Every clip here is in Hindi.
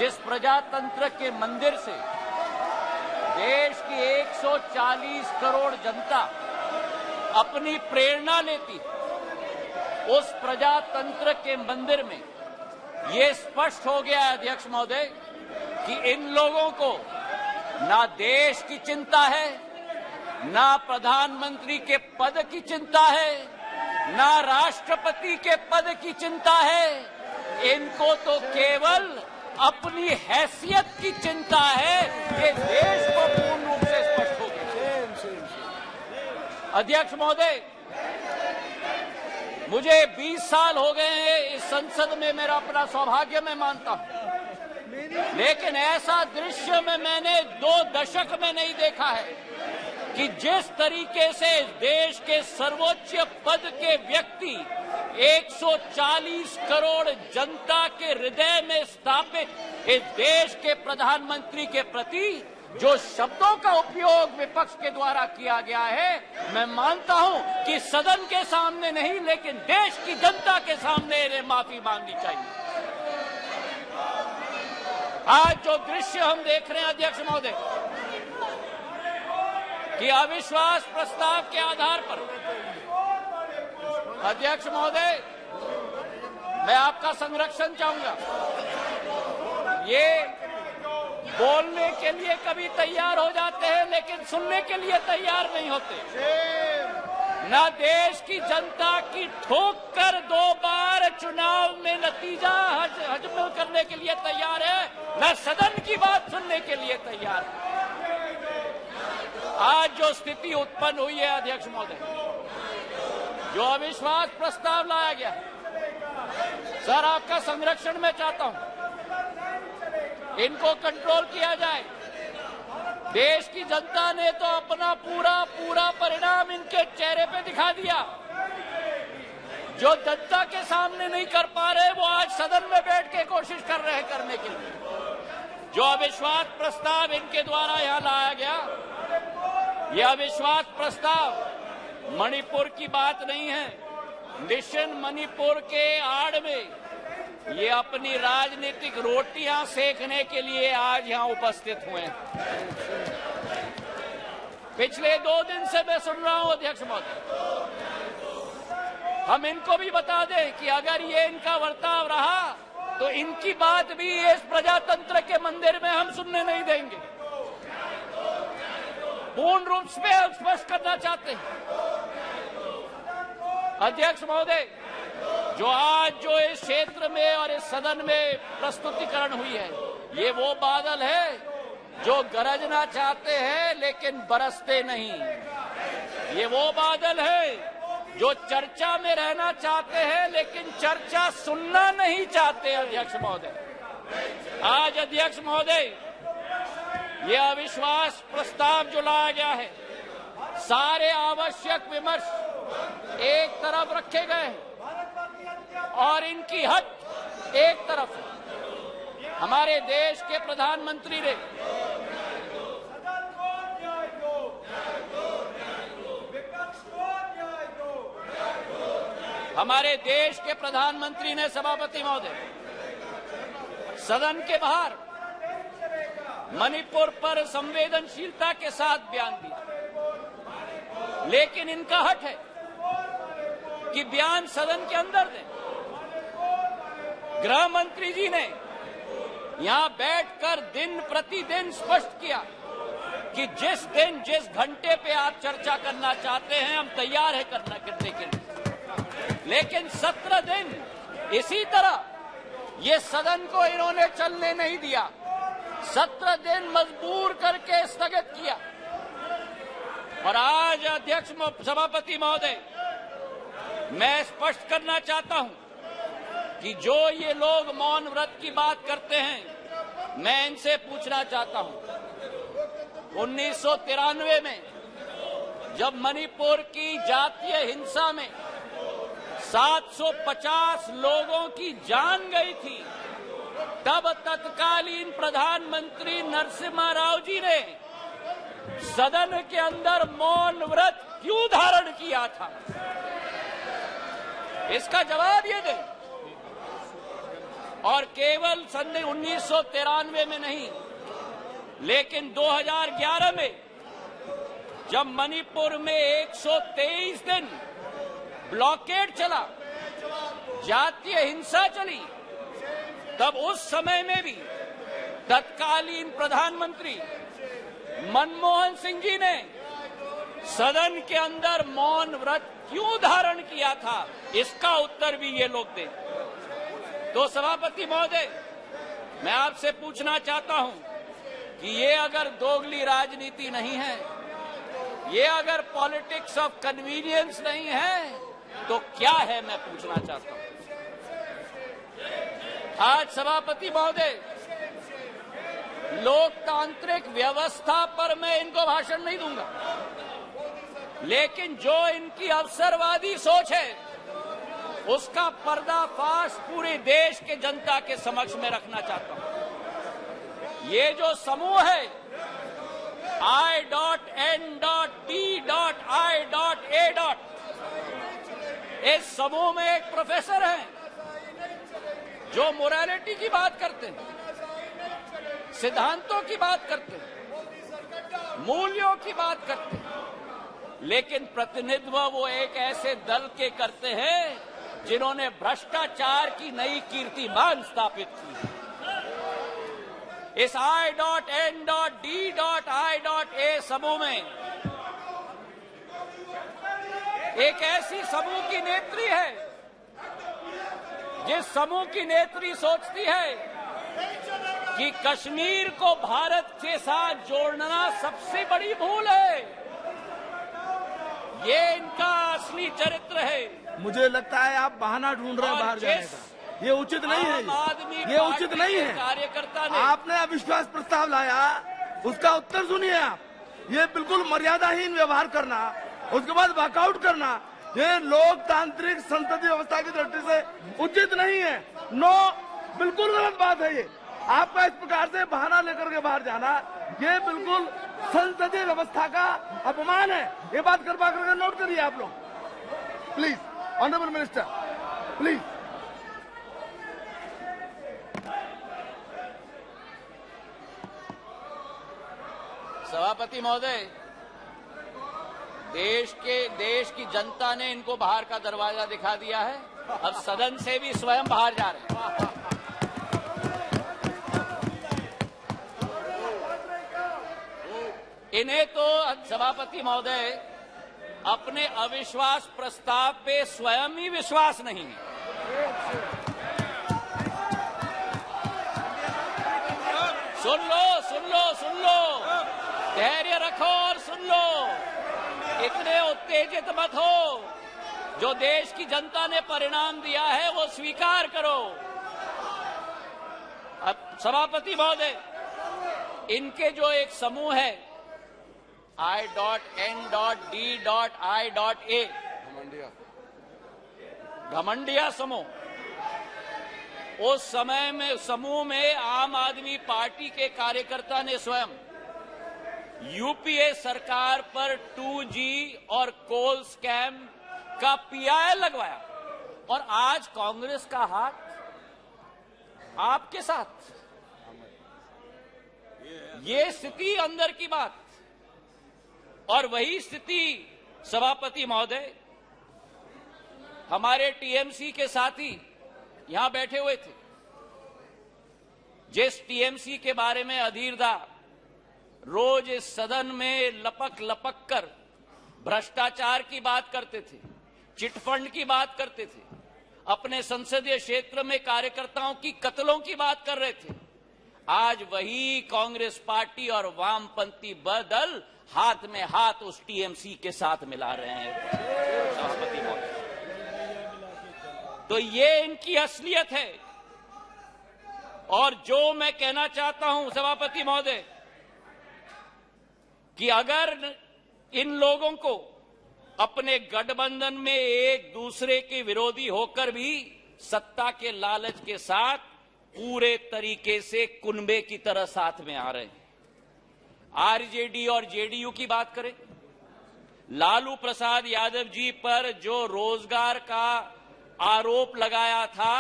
जिस प्रजातंत्र के मंदिर से देश की 140 करोड़ जनता अपनी प्रेरणा लेती, उस प्रजातंत्र के मंदिर में ये स्पष्ट हो गया है अध्यक्ष महोदय कि इन लोगों को ना देश की चिंता है, ना प्रधानमंत्री के पद की चिंता है, ना राष्ट्रपति के पद की चिंता है। इनको तो केवल अपनी हैसियत की चिंता है। ये देश को पूर्ण रूप से स्पष्ट हो गया। अध्यक्ष महोदय, मुझे 20 साल हो गए हैं इस संसद में, मेरा अपना सौभाग्य मैं मानता हूं, लेकिन ऐसा दृश्य में मैंने 2 दशक में नहीं देखा है कि जिस तरीके से देश के सर्वोच्च पद के व्यक्ति 140 करोड़ जनता के हृदय में स्थापित इस देश के प्रधानमंत्री के प्रति जो शब्दों का उपयोग विपक्ष के द्वारा किया गया है, मैं मानता हूं कि सदन के सामने नहीं लेकिन देश की जनता के सामने इन्हें माफी मांगनी चाहिए। आज जो दृश्य हम देख रहे हैं अध्यक्ष महोदय कि अविश्वास प्रस्ताव के आधार पर, अध्यक्ष महोदय मैं आपका संरक्षण चाहूंगा। ये बोलने के लिए कभी तैयार हो जाते हैं लेकिन सुनने के लिए तैयार नहीं होते। ना देश की जनता की ठोक कर 2 बार चुनाव में नतीजा हजम करने के लिए तैयार है, न सदन की बात सुनने के लिए तैयार है। आज जो स्थिति उत्पन्न हुई है अध्यक्ष महोदय, जो अविश्वास प्रस्ताव लाया गया, सर आपका संरक्षण मैं चाहता हूं, इनको कंट्रोल किया जाए। देश की जनता ने तो अपना पूरा परिणाम इनके चेहरे पे दिखा दिया। जो जनता के सामने नहीं कर पा रहे वो आज सदन में बैठ के कोशिश कर रहे हैं करने के लिए। जो अविश्वास प्रस्ताव इनके द्वारा यहां लाया गया, यह अविश्वास प्रस्ताव मणिपुर की बात नहीं है। मिशन मणिपुर के आड़ में ये अपनी राजनीतिक रोटियां सेकने के लिए आज यहां उपस्थित हुए हैं। पिछले 2 दिन से मैं सुन रहा हूं अध्यक्ष महोदय, हम इनको भी बता दें कि अगर ये इनका वर्ताव रहा तो इनकी बात भी इस प्रजातंत्र के मंदिर में हम सुनने नहीं देंगे। पूर्ण रूप से स्पष्ट करना चाहते हैं अध्यक्ष महोदय, जो इस क्षेत्र में और इस सदन में प्रस्तुतिकरण हुई है, ये वो बादल है जो गरजना चाहते हैं लेकिन बरसते नहीं। ये वो बादल है जो चर्चा में रहना चाहते हैं लेकिन चर्चा सुनना नहीं चाहते। अध्यक्ष महोदय, आज अध्यक्ष महोदय ये अविश्वास प्रस्ताव जो लाया गया है, सारे आवश्यक विमर्श एक तरफ रखे गए हैं और इनकी हट एक तरफ। हमारे देश के प्रधानमंत्री ने सभापति महोदय सदन के बाहर मणिपुर पर संवेदनशीलता के साथ बयान दिया, लेकिन इनका हट है कि बयान सदन के अंदर दें। गृह मंत्री जी ने यहां बैठकर दिन प्रतिदिन स्पष्ट किया कि जिस दिन जिस घंटे पे आप चर्चा करना चाहते हैं हम तैयार है करने के लिए, लेकिन 17 दिन इसी तरह ये सदन को इन्होंने चलने नहीं दिया। 17 दिन मजबूर करके स्थगित किया। और आज अध्यक्ष सभापति महोदय, मैं स्पष्ट करना चाहता हूं कि जो ये लोग मौन व्रत की बात करते हैं, मैं इनसे पूछना चाहता हूं 1993 में जब मणिपुर की जातीय हिंसा में 750 लोगों की जान गई थी, तब तत्कालीन प्रधानमंत्री नरसिम्हा राव जी ने सदन के अंदर मौन व्रत क्यों धारण किया था? इसका जवाब ये दें। और केवल सन 1993 में नहीं, लेकिन 2011 में जब मणिपुर में 123 दिन ब्लॉकेड चला, जातीय हिंसा चली, तब उस समय में भी तत्कालीन प्रधानमंत्री मनमोहन सिंह जी ने सदन के अंदर मौन व्रत क्यों धारण किया था, इसका उत्तर भी ये लोग दें। तो सभापति महोदय, मैं आपसे पूछना चाहता हूं कि ये अगर दोगली राजनीति नहीं है, ये अगर पॉलिटिक्स ऑफ कन्वीनियंस नहीं है, तो क्या है, मैं पूछना चाहता हूं। आज सभापति महोदय, लोकतांत्रिक व्यवस्था पर मैं इनको भाषण नहीं दूंगा, लेकिन जो इनकी अवसरवादी सोच है उसका पर्दाफाश पूरे देश के जनता के समक्ष में रखना चाहता हूं। ये जो समूह है I.N.D.I.A. इस समूह में एक प्रोफेसर हैं जो मोरालिटी की बात करते हैं, सिद्धांतों की बात करते हैं, मूल्यों की बात करते हैं, लेकिन प्रतिनिधित्व वो एक ऐसे दल के करते हैं जिन्होंने भ्रष्टाचार की नई कीर्तिमान स्थापित की। इस I.N.D.I.A. समूह में एक ऐसी समूह की नेत्री है जिस समूह की नेत्री सोचती है कि कश्मीर को भारत के साथ जोड़ना सबसे बड़ी भूल है। ये इनका असली चरित्र है। मुझे लगता है आप बहाना ढूंढ रहे हैं बाहर जाने का। ये उचित नहीं है, ये उचित नहीं है। कार्यकर्ता ने आपने अविश्वास प्रस्ताव लाया, उसका उत्तर सुनिए आप। ये बिल्कुल मर्यादाहीन व्यवहार करना, उसके बाद वॉकआउट करना, ये लोकतांत्रिक संसदीय व्यवस्था की दृष्टि से उचित नहीं है। नो, बिल्कुल गलत बात है ये। आपका इस प्रकार से बहाना लेकर के बाहर जाना, ये बिल्कुल संसदीय व्यवस्था का अपमान है। ये बात करवा करके नोट करिए आप लोग, प्लीज। Honourable minister, please. सभापति महोदय, देश की जनता ने इनको बाहर का दरवाजा दिखा दिया है। अब सदन से भी स्वयं बाहर जा रहे हैं। इन्हें तो सभापति महोदय अपने अविश्वास प्रस्ताव पे स्वयं ही विश्वास नहीं है। सुन लो, धैर्य रखो और सुन लो। इतने उत्तेजित मत हो। जो देश की जनता ने परिणाम दिया है वो स्वीकार करो। अब सभापति महोदय, इनके जो एक समूह है I.N.D.I.A. घमंडिया समूह, उस समय में समूह में आम आदमी पार्टी के कार्यकर्ता ने स्वयं यूपीए सरकार पर 2G और कोल स्कैम का PI लगवाया, और आज कांग्रेस का हाथ आपके साथ। ये स्थिति अंदर की बात। और वही स्थिति सभापति महोदय हमारे टीएमसी के साथी यहां बैठे हुए थे, जिस टीएमसी के बारे में अधीरदा रोज इस सदन में लपक कर भ्रष्टाचार की बात करते थे, चिटफंड की बात करते थे, अपने संसदीय क्षेत्र में कार्यकर्ताओं की कत्लों की बात कर रहे थे। आज वही कांग्रेस पार्टी और वामपंथी दल हाथ में हाथ उस टीएमसी के साथ मिला रहे हैं सभापति महोदय। तो ये इनकी असलियत है। और जो मैं कहना चाहता हूं सभापति महोदय कि अगर इन लोगों को अपने गठबंधन में एक दूसरे के विरोधी होकर भी सत्ता के लालच के साथ पूरे तरीके से कुनबे की तरह साथ में आ रहे हैं। आरजेडी और जेडीयू की बात करें, लालू प्रसाद यादव जी पर जो रोजगार का आरोप लगाया था,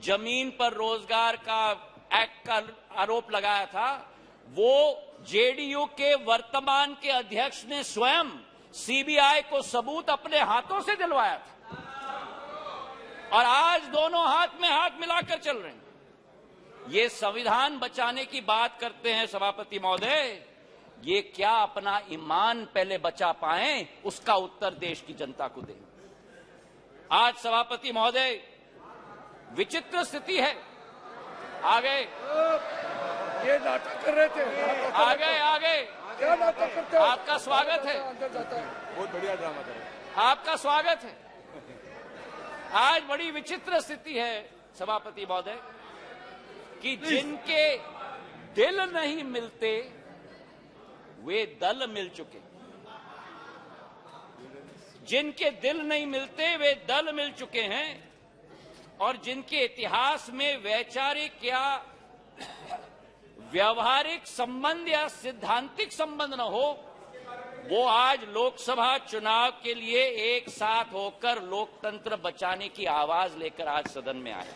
जमीन पर रोजगार का एक्ट का आरोप लगाया था, वो जेडीयू के वर्तमान के अध्यक्ष ने स्वयं सीबीआई को सबूत अपने हाथों से दिलवाया था, और आज दोनों हाथ में हाथ मिलाकर चल रहे हैं। ये संविधान बचाने की बात करते हैं सभापति महोदय, ये क्या अपना ईमान पहले बचा पाएं, उसका उत्तर देश की जनता को दें। आज सभापति महोदय विचित्र स्थिति है। आगे ये नाटक कर रहे थे। आगे क्या नाटक करते हो? आपका स्वागत है, अंदर जाता है। बहुत बढ़िया ड्रामा कर रहे हैं। आपका स्वागत है। आज बड़ी विचित्र स्थिति है सभापति महोदय कि जिनके दिल नहीं मिलते वे दल मिल चुके, जिनके दिल नहीं मिलते वे दल मिल चुके हैं, और जिनके इतिहास में वैचारिक या व्यवहारिक संबंध या सिद्धांतिक संबंध न हो, वो आज लोकसभा चुनाव के लिए एक साथ होकर लोकतंत्र बचाने की आवाज लेकर आज सदन में आए।